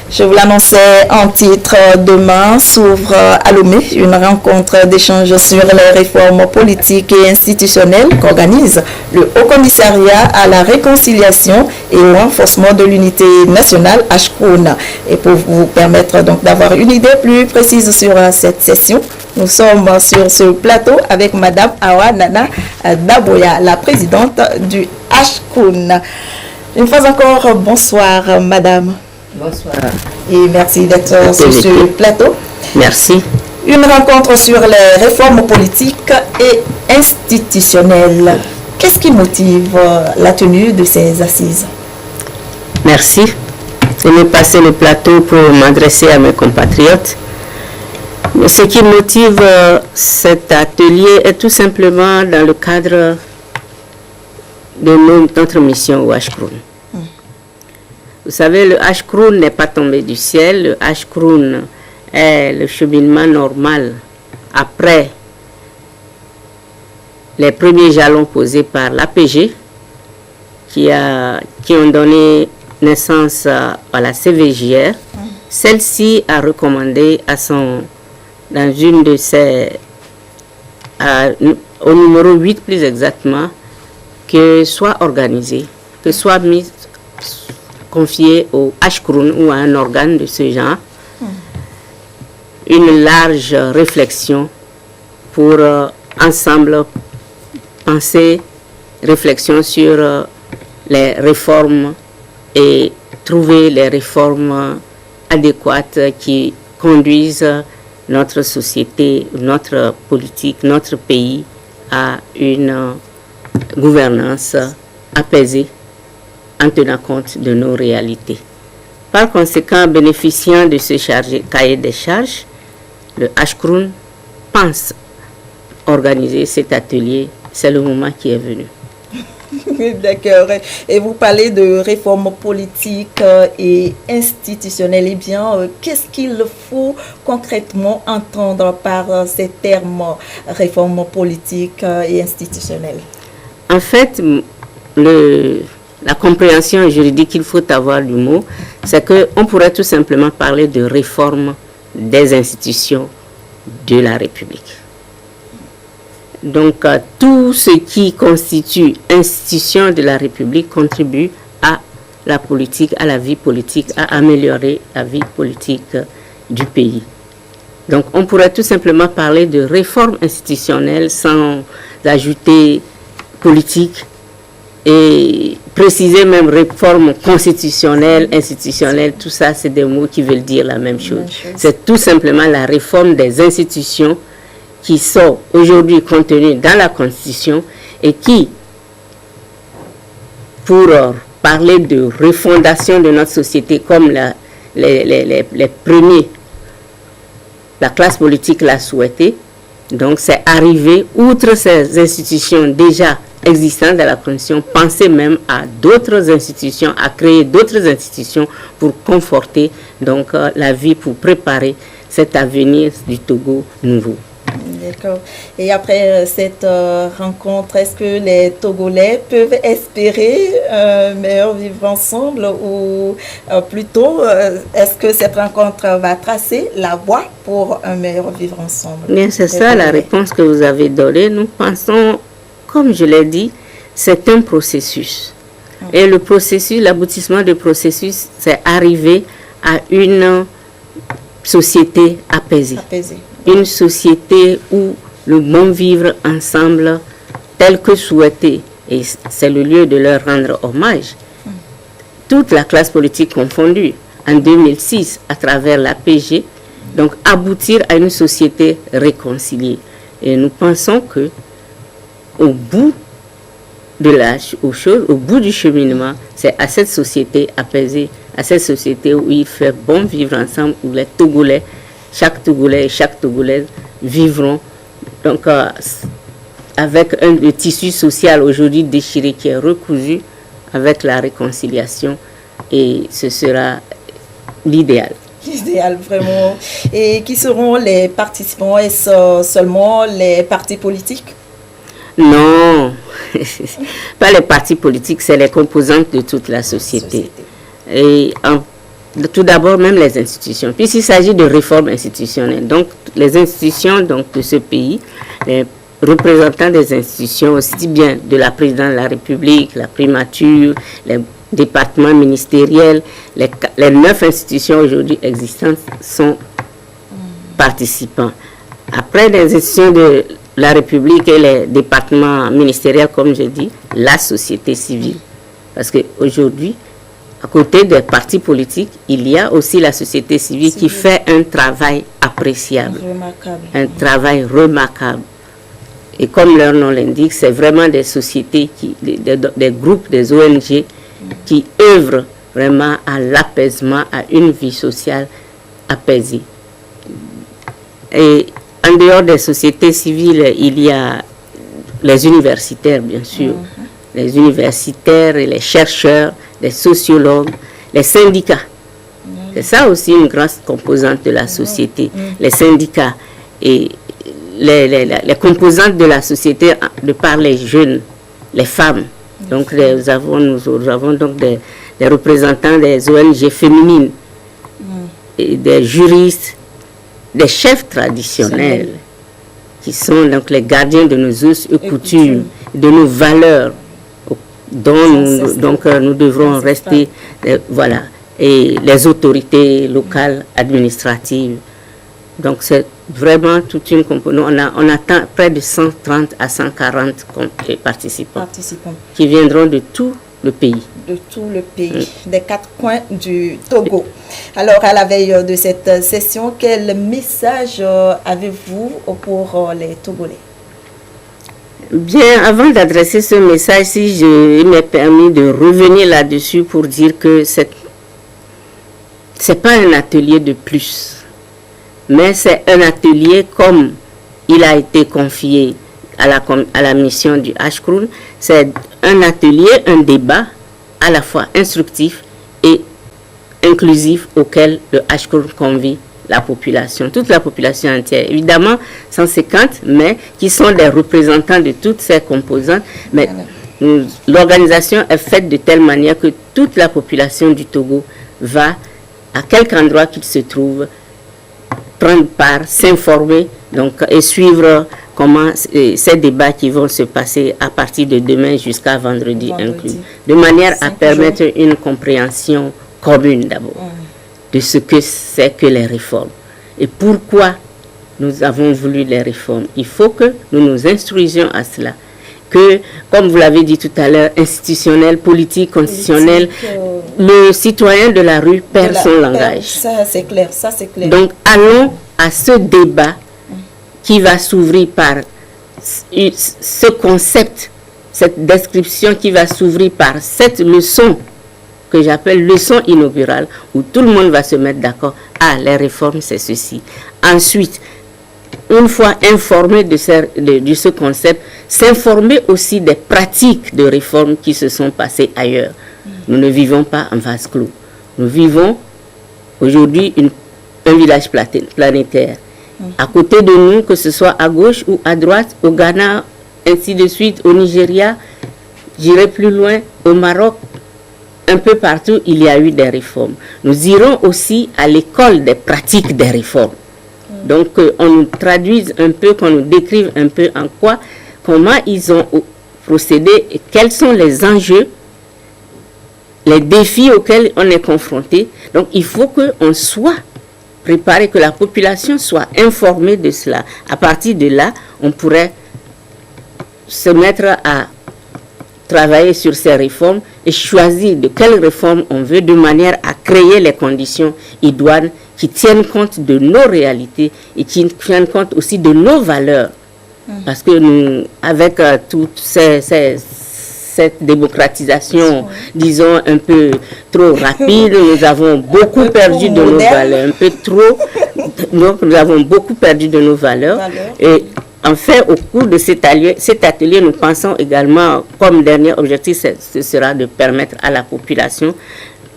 Je vous l'annonçais en titre, demain s'ouvre à Lomé une rencontre d'échange sur les réformes politiques et institutionnelles qu'organise le Haut Commissariat à la réconciliation et au renforcement de l'unité nationale HCROUN. Et pour vous permettre donc d'avoir une idée plus précise sur cette session, nous sommes sur ce plateau avec Madame Awa Nana Daboya, la présidente du HCROUN. Une fois encore, bonsoir Madame. Bonsoir. Et merci d'être sur ce plateau. Merci. Une rencontre sur les réformes politiques et institutionnelles. Qu'est-ce qui motive la tenue de ces assises? Merci de me passer le plateau pour m'adresser à mes compatriotes. Ce qui motive cet atelier est tout simplement dans le cadre de notre mission au HCROUN. Vous savez, le HCROUN n'est pas tombé du ciel. Le HCROUN est le cheminement normal après les premiers jalons posés par l'APG qui ont donné naissance à la CVJR. Celle-ci a recommandé dans une de ses, au numéro 8 plus exactement, que soit organisé, que soit confié au HCROUN ou à un organe de ce genre, une large réflexion pour ensemble penser, réflexion sur les réformes et trouver les réformes adéquates qui conduisent notre société, notre politique, notre pays à une gouvernance apaisée en tenant compte de nos réalités. Par conséquent, bénéficiant de ce cahier des charges, le HCROUN pense organiser cet atelier. C'est le moment qui est venu. D'accord. Et vous parlez de réformes politiques et institutionnelles. Eh bien, qu'est-ce qu'il faut concrètement entendre par ces termes réformes politiques et institutionnelles? En fait, la compréhension juridique qu'il faut avoir du mot, c'est qu'on pourrait tout simplement parler de réforme des institutions de la République. Donc, tout ce qui constitue institution de la République contribue à la politique, à la vie politique, à améliorer la vie politique du pays. Donc, on pourrait tout simplement parler de réforme institutionnelle sans ajouter politique et préciser même réforme constitutionnelle, institutionnelle. Tout ça, c'est des mots qui veulent dire la même chose. C'est tout simplement la réforme des institutions qui sont aujourd'hui contenues dans la Constitution et qui, pour parler de refondation de notre société comme les premiers, la classe politique l'a souhaité, donc c'est arrivé, outre ces institutions déjà existantes dans la Constitution, penser même à d'autres institutions, à créer d'autres institutions pour conforter donc la vie, pour préparer cet avenir du Togo nouveau. D'accord. Et après cette rencontre, est-ce que les Togolais peuvent espérer un meilleur vivre ensemble ou plutôt, est-ce que cette rencontre va tracer la voie pour un meilleur vivre ensemble? Bien, c'est ça la réponse que vous avez donnée. Nous pensons, comme je l'ai dit, c'est un processus. Et le processus, l'aboutissement du processus, c'est arriver à une société apaisée. Une société où le bon vivre ensemble, tel que souhaité, et c'est le lieu de leur rendre hommage, toute la classe politique confondue, en 2006, à travers l'APG, donc aboutir à une société réconciliée. Et nous pensons que au bout au bout du cheminement, c'est à cette société apaisée, à cette société où il fait bon vivre ensemble, où les Togolais, chaque Togolais et chaque Togolaise vivront donc avec le tissu social aujourd'hui déchiré qui est recousu avec la réconciliation, et ce sera l'idéal. L'idéal, vraiment. Et qui seront les participants? Est-ce seulement les partis politiques? Non, pas les partis politiques, c'est les composantes de toute la société. Et tout d'abord même les institutions. Puisqu'il s'agit de réformes institutionnelles, donc les institutions donc, de ce pays, les représentants des institutions, aussi bien de la présidence de la République, la primature, les départements ministériels, les 9 institutions aujourd'hui existantes sont participants. Après les institutions de la République et les départements ministériels, comme je dis, la société civile. Parce qu'aujourd'hui, à côté des partis politiques, il y a aussi la société civile qui fait un travail appréciable, un travail remarquable. Et comme leur nom l'indique, c'est vraiment des sociétés, des groupes, des ONG qui œuvrent vraiment à l'apaisement, à une vie sociale apaisée. Et en dehors des sociétés civiles, il y a les universitaires, bien sûr. Les universitaires et les chercheurs, les sociologues, les syndicats. C'est ça aussi une grande composante de la société. Les syndicats et les composantes de la société de par les jeunes, les femmes. Donc nous avons donc des représentants des ONG féminines, et des juristes, des chefs traditionnels qui sont donc les gardiens de nos us et coutumes, de nos valeurs dont nous devrons rester, voilà, et les autorités locales, administratives. Donc c'est vraiment toute une composante. On attend près de 130 à 140 participants qui viendront de tout le pays. De tout le pays, des 4 coins du Togo. Alors, à la veille de cette session, quel message avez-vous pour les Togolais? Bien, avant d'adresser ce message, si il m'est permis de revenir là-dessus pour dire que c'est pas un atelier de plus, mais c'est un atelier comme il a été confié à la mission du Ashkroun. C'est un atelier, un débat à la fois instructif et inclusif auquel le Ashkroun convie la population, toute la population entière. Évidemment, 150, mais qui sont des représentants de toutes ces composantes. Mais l'organisation est faite de telle manière que toute la population du Togo va, à quelque endroit qu'il se trouve, prendre part, s'informer et suivre comment ces débats qui vont se passer à partir de demain jusqu'à vendredi inclus, de manière à permettre une compréhension commune d'abord de ce que c'est que les réformes et pourquoi nous avons voulu les réformes. Il faut que nous nous instruisions à cela, que, comme vous l'avez dit tout à l'heure, institutionnel, politique, constitutionnel, le citoyen de la rue perd son langage. Ça, c'est clair, ça, c'est clair. Donc, allons à ce débat qui va s'ouvrir par ce concept, cette description qui va s'ouvrir par cette leçon que j'appelle leçon inaugurale, où tout le monde va se mettre d'accord. Ah, les réformes, c'est ceci. Ensuite, une fois informé de ce concept, s'informer aussi des pratiques de réformes qui se sont passées ailleurs. Nous ne vivons pas en vase clos. Nous vivons aujourd'hui un village planétaire. À côté de nous, que ce soit à gauche ou à droite, au Ghana, ainsi de suite, au Nigeria, j'irai plus loin, au Maroc, un peu partout, il y a eu des réformes. Nous irons aussi à l'école des pratiques des réformes. Donc, on nous traduise un peu, qu'on nous décrive un peu comment ils ont procédé et quels sont les enjeux, les défis auxquels on est confronté. Donc, il faut qu'on soit préparé, que la population soit informée de cela. À partir de là, on pourrait se mettre à travailler sur ces réformes et choisir de quelles réformes on veut, de manière à créer les conditions idoines qui tiennent compte de nos réalités et qui tiennent compte aussi de nos valeurs. Parce que nous, avec toute cette démocratisation, disons, un peu trop rapide, nous avons beaucoup perdu de nos valeurs, un peu trop, donc nous avons beaucoup perdu de nos valeurs. Et en fait, au cours de cet atelier, nous pensons également, comme dernier objectif, ce sera de permettre à la population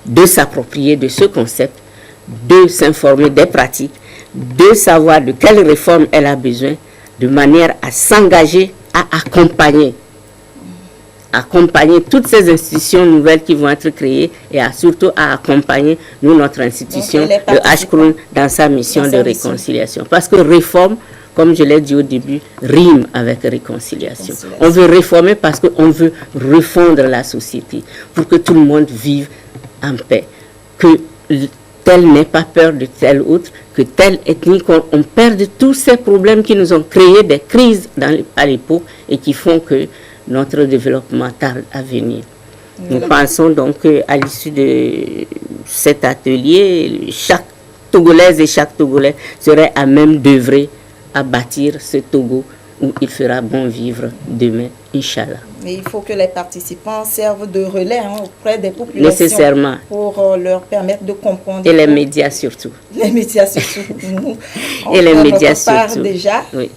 de s'approprier de ce concept, de s'informer des pratiques, de savoir de quelles réformes elle a besoin, de manière à s'engager, à accompagner accompagner toutes ces institutions nouvelles qui vont être créées et surtout à accompagner nous, notre institution, le HCROUN, dans sa mission de réconciliation. Parce que réforme, comme je l'ai dit au début, rime avec réconciliation. On veut réformer parce qu'on veut refondre la société pour que tout le monde vive en paix. Que tel n'ait pas peur de tel autre, que telle ethnie, qu'on perde tous ces problèmes qui nous ont créé des crises à l'époque et qui font que notre développement tarde à venir. Nous pensons donc qu'à l'issue de cet atelier, chaque Togolaise et chaque Togolais serait à même d'œuvrer à bâtir ce Togo où il fera bon vivre demain, Inch'Allah. Mais il faut que les participants servent de relais auprès des populations. Nécessairement. Pour leur permettre de comprendre. Et les médias surtout. Les médias surtout. Et les médias surtout. Déjà. Oui.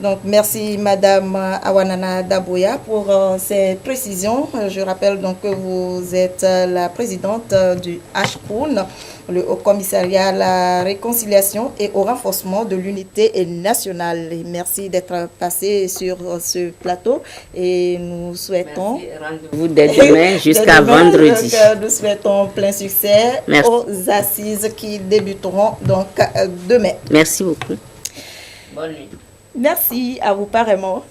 Donc, merci Madame Awanana Daboya pour ces précisions. Je rappelle donc que vous êtes la présidente du HCROUN, le Haut Commissariat à la réconciliation et au renforcement de l'unité nationale. Et merci d'être passé sur ce plateau et nous souhaitons... Rendez-vous dès demain jusqu'à vendredi. Nous souhaitons plein succès aux assises qui débuteront donc demain. Merci beaucoup. Bonne nuit. Merci à vous, pareillement.